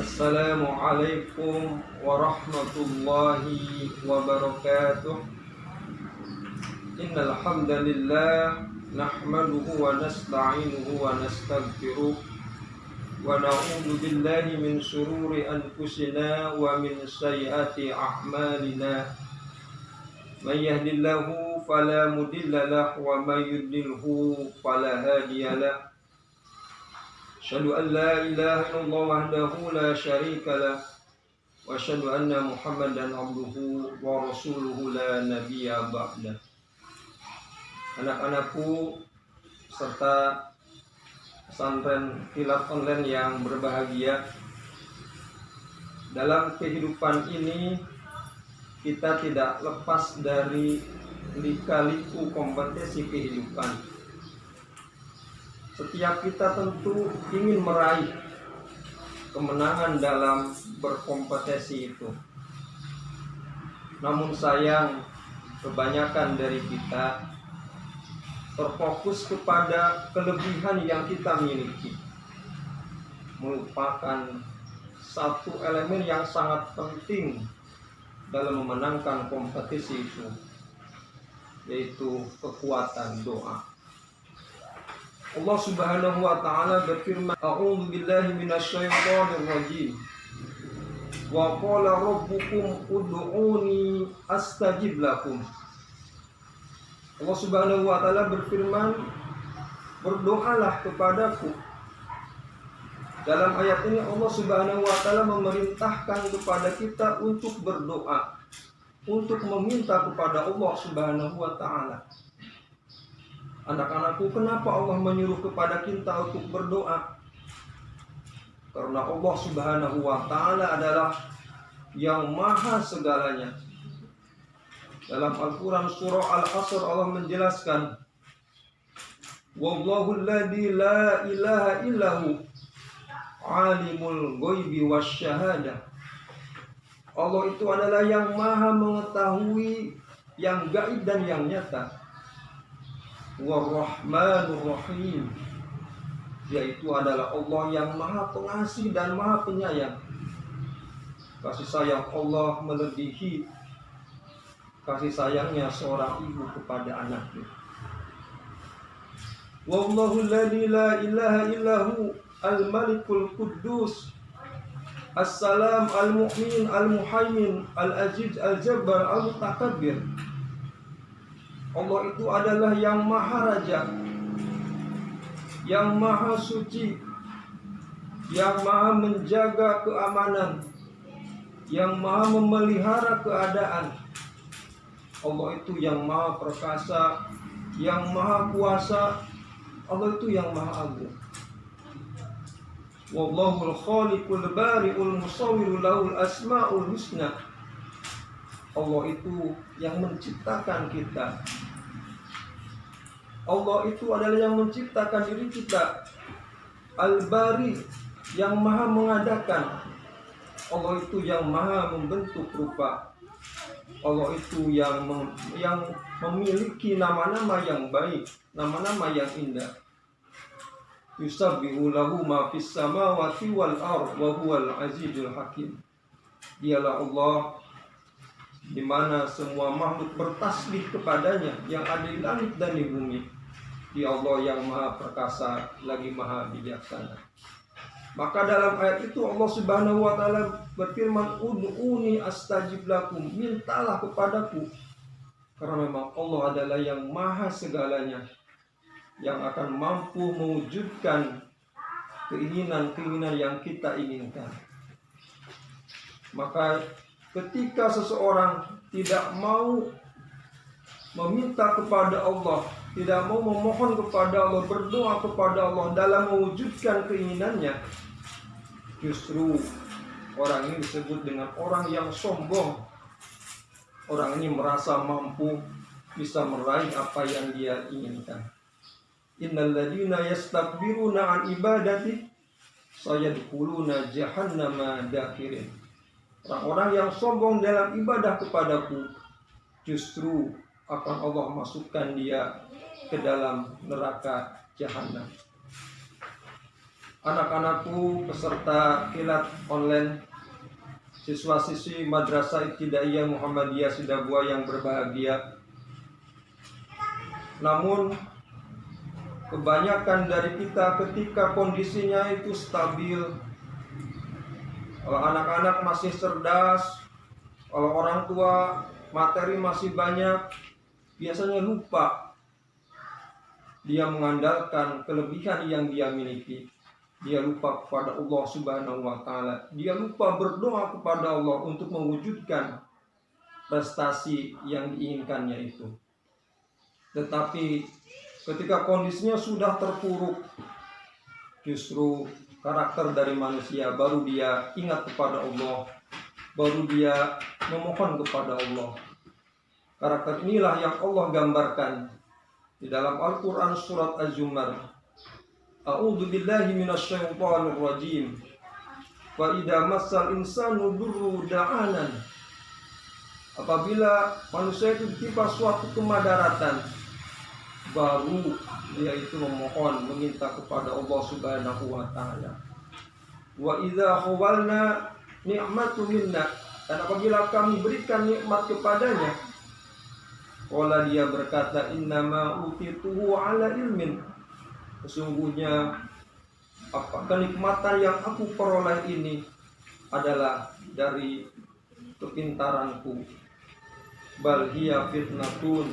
Assalamualaikum warahmatullahi wabarakatuh. Innal hamdalillah nahmaduhu wa nasta'inuhu wa nastaghfiruh wa na'udzu billahi min shururi anfusina wa min sayyiati a'malina. May yahdihillahu fala mudilla lahu wa may yudlilhu fala hadiya lahu. Asyhadu an la ilaha illallah wahdahu la syarika lah wa asyhadu anna Muhammadan abduhu wa rasuluhu la nabiyya ba'dah. Anak-anakku serta pesantren kilat online yang berbahagia, dalam kehidupan ini kita tidak lepas dari lika-liku kompetisi kehidupan. Setiap kita tentu ingin meraih kemenangan dalam berkompetisi itu. Namun sayang, kebanyakan dari kita terfokus kepada kelebihan yang kita miliki, melupakan satu elemen yang sangat penting dalam memenangkan kompetisi itu, yaitu kekuatan doa. Allah Subhanahu wa ta'ala berfirman, A'udzu billahi minasyaitonir rajim. Wa qala rabbukum ud'uni astajib lakum. Allah Subhanahu wa ta'ala berfirman, berdoalah kepadaku. Dalam ayat ini Allah Subhanahu wa ta'ala memerintahkan kepada kita untuk berdoa, untuk meminta kepada Allah Subhanahu wa ta'ala. Anak-anakku, kenapa Allah menyuruh kepada kita untuk berdoa? Karena Allah Subhanahu wa ta'ala adalah yang maha segalanya. Dalam Al-Quran surah Al-Asr Allah menjelaskan, Wallahu alladzi la ilaha illahu alimul ghaibi wasyahadah. Allah itu adalah yang maha mengetahui yang gaib dan yang nyata. War-Rahmanur Rahim, yaitu adalah Allah yang maha pengasih dan maha penyayang. Kasih sayang Allah melebihi kasih sayangnya seorang ibu kepada anaknya. Wallahu alladzi la ilaha illahu al-malikul quddus as-salam al-mu'min al-muhaimin al-aziz al-jabbar al-mutakabbir. Allah itu adalah yang maha raja, yang maha suci, yang maha menjaga keamanan, yang maha memelihara keadaan. Allah itu yang maha perkasa, yang maha kuasa. Allah itu yang maha agung. Wallahul khaliqul bari'ul musawwirul lahul asma'ul husna. Allah itu yang menciptakan kita. Allah itu adalah yang menciptakan diri kita. Al-Bari, yang maha mengadakan. Allah itu yang maha membentuk rupa. Allah itu yang memiliki nama-nama yang baik, nama-nama yang indah. Yusabbihu lahu ma fis samawati wal ardh wa huwal azizul hakim. Dialah Allah di mana semua makhluk bertasbih kepadanya, yang ada di langit dan di bumi. Dia Allah yang maha perkasa lagi maha bijaksana. Maka dalam ayat itu Allah Subhanahu wa ta'ala berfirman, ud'uni astajib lakum, mintalah kepadaku. Karena memang Allah adalah yang maha segalanya, yang akan mampu mewujudkan keinginan-keinginan yang kita inginkan. Maka ketika seseorang tidak mau meminta kepada Allah, tidak mau memohon kepada Allah, berdoa kepada Allah dalam mewujudkan keinginannya, justru orang ini disebut dengan orang yang sombong. Orang ini merasa mampu bisa meraih apa yang dia inginkan. Innal ladzina yastakbiruna an ibadati sayadkhuluna jahannama dakhirin. Orang-orang yang sombong dalam ibadah kepadaku, justru akan Allah masukkan dia ke dalam neraka jahanam. anak-anakku peserta kilat online, siswa-siswi Madrasah Ibtidaiyah Muhammadiyah Sidabua yang berbahagia. Namun kebanyakan dari kita ketika kondisinya itu stabil, kalau anak-anak masih cerdas, kalau orang tua materi masih banyak, biasanya lupa dia mengandalkan kelebihan yang dia miliki. Dia lupa kepada Allah Subhanahu wa Ta'ala. Dia lupa berdoa kepada Allah untuk mewujudkan prestasi yang diinginkannya itu. Tetapi ketika kondisinya sudah terpuruk, justru karakter dari manusia baru dia ingat kepada Allah, baru dia memohon kepada Allah. Karakter inilah yang Allah gambarkan di dalam Al-Quran surat Az-Zumar. A'udzu billahi minasyaitonir rajim. Wa idza massal insanu durru da'anan. Apabila manusia itu ditimpa suatu kemadaratan, baru dia itu memohon, meminta kepada Allah Subhanahu wa Ta'ala. Wa idza khawalna ni'matu minna, dan apabila kami berikan nikmat kepadanya, qala dia berkata, innama utituhu ala ilmin, sesungguhnya kenikmatan yang aku peroleh ini adalah dari kepintaranku. Bal hiya fitnatun,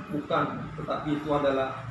bukan, tetapi itu adalah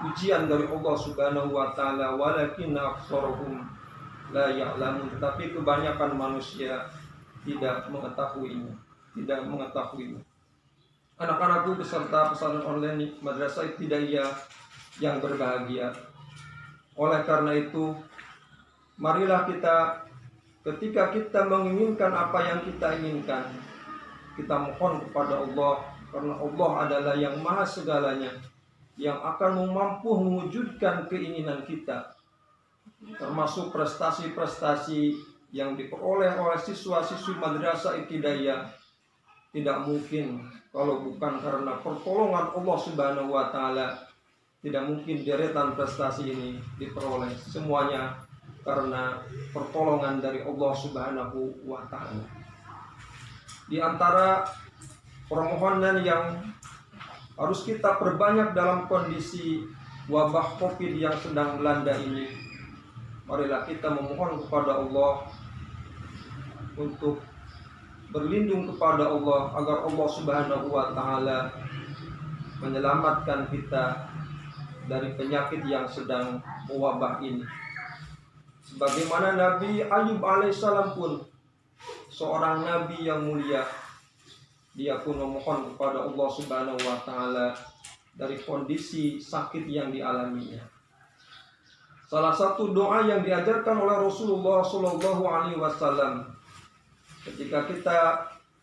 ujian dari Allah Subhanahu wa Ta'ala. Walakinna aktsarahum la ya'lamun, tetapi kebanyakan manusia tidak mengetahuinya. Anak-anakku peserta pesantren online Madrasah Ibtidaiyah yang berbahagia. Oleh karena itu, marilah kita, ketika kita menginginkan apa yang kita inginkan, kita mohon kepada Allah, karena Allah adalah yang maha segalanya, yang akan mampu mewujudkan keinginan kita. Termasuk prestasi-prestasi yang diperoleh oleh siswa-siswi Madrasah Ibtidaiyah tidak mungkin kalau bukan karena pertolongan Allah Subhanahu wa Ta'ala. Tidak mungkin deretan prestasi ini diperoleh, semuanya karena pertolongan dari Allah Subhanahu wa Ta'ala. Di antara permohonan yang harus kita perbanyak dalam kondisi wabah Covid yang sedang melanda ini, marilah kita memohon kepada Allah untuk berlindung kepada Allah agar Allah Subhanahu wa Ta'ala menyelamatkan kita dari penyakit yang sedang mewabah ini. Sebagaimana Nabi Ayub alaihissalam pun, seorang nabi yang mulia, dia pun memohon kepada Allah Subhanahu wa Ta'ala dari kondisi sakit yang dialaminya. Salah satu doa yang diajarkan oleh Rasulullah Shallallahu Alaihi Wasallam ketika kita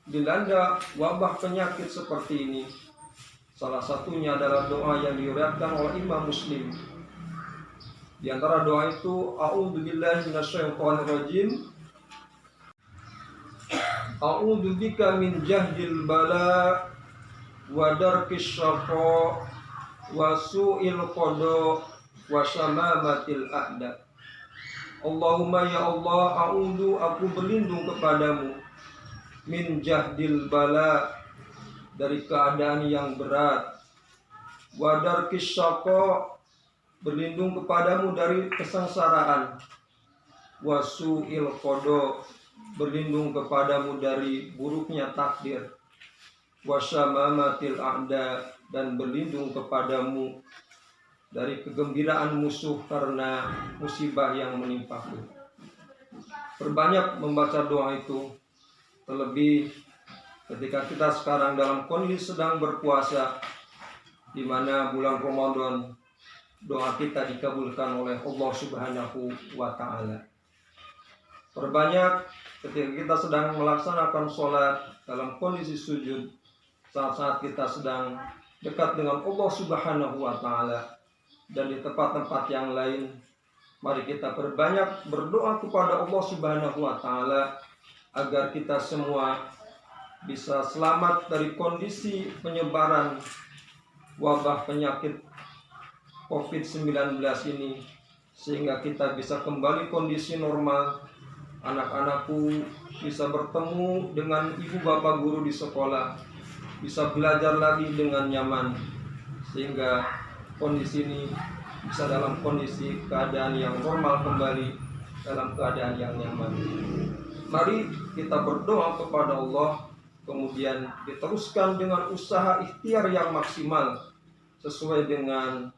dilanda wabah penyakit seperti ini, salah satunya adalah doa yang diriwayatkan oleh Imam Muslim. Di antara doa itu, a'udzu billahi minasyaitonir rajim. A'udzu bika min jahdil bala wa darkis syaqa wa su'il qada wa syamamatil a'da. Allahumma ya Allah, a'udzu, aku berlindung kepadamu, min jahdil bala, dari keadaan yang berat, wadar kisako, berlindung kepadamu dari kesengsaraan, wasu'il kodo, berlindung kepadamu dari buruknya takdir, wasyamamatil a'da, dan berlindung kepadamu dari kegembiraan musuh karena musibah yang menimpaku. Perbanyak membaca doa itu, terlebih ketika kita sekarang dalam kondisi sedang berpuasa, di mana bulan Ramadan, doa kita dikabulkan oleh Allah Subhanahu wa Ta'ala. Perbanyak ketika kita sedang melaksanakan sholat dalam kondisi sujud, saat-saat kita sedang dekat dengan Allah Subhanahu wa Ta'ala, dan di tempat-tempat yang lain, mari kita perbanyak berdoa kepada Allah Subhanahu wa Ta'ala agar kita semua bisa selamat dari kondisi penyebaran wabah penyakit COVID-19 ini, sehingga kita bisa kembali kondisi normal. Anak-anakku bisa bertemu dengan ibu bapak guru di sekolah, bisa belajar lagi dengan nyaman, sehingga kondisi ini bisa dalam kondisi keadaan yang normal kembali, dalam keadaan yang nyaman. Mari kita berdoa kepada Allah, kemudian diteruskan dengan usaha ikhtiar yang maksimal sesuai dengan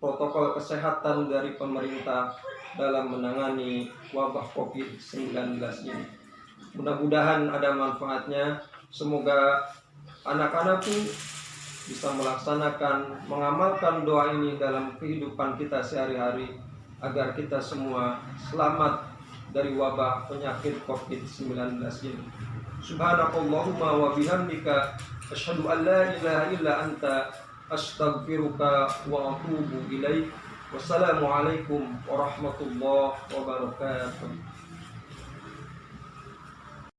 protokol kesehatan dari pemerintah dalam menangani wabah COVID-19 ini. Mudah-mudahan ada manfaatnya. Semoga anak-anakku bisa melaksanakan, mengamalkan doa ini dalam kehidupan kita sehari-hari, agar kita semua selamat dari wabah penyakit COVID-19 ini. Subhanakallahumma wa bihamdika asyhadu an la ilaha illa anta astaghfiruka wa atubu ilaik. Wassalamualaikum warahmatullahi wabarakatuh.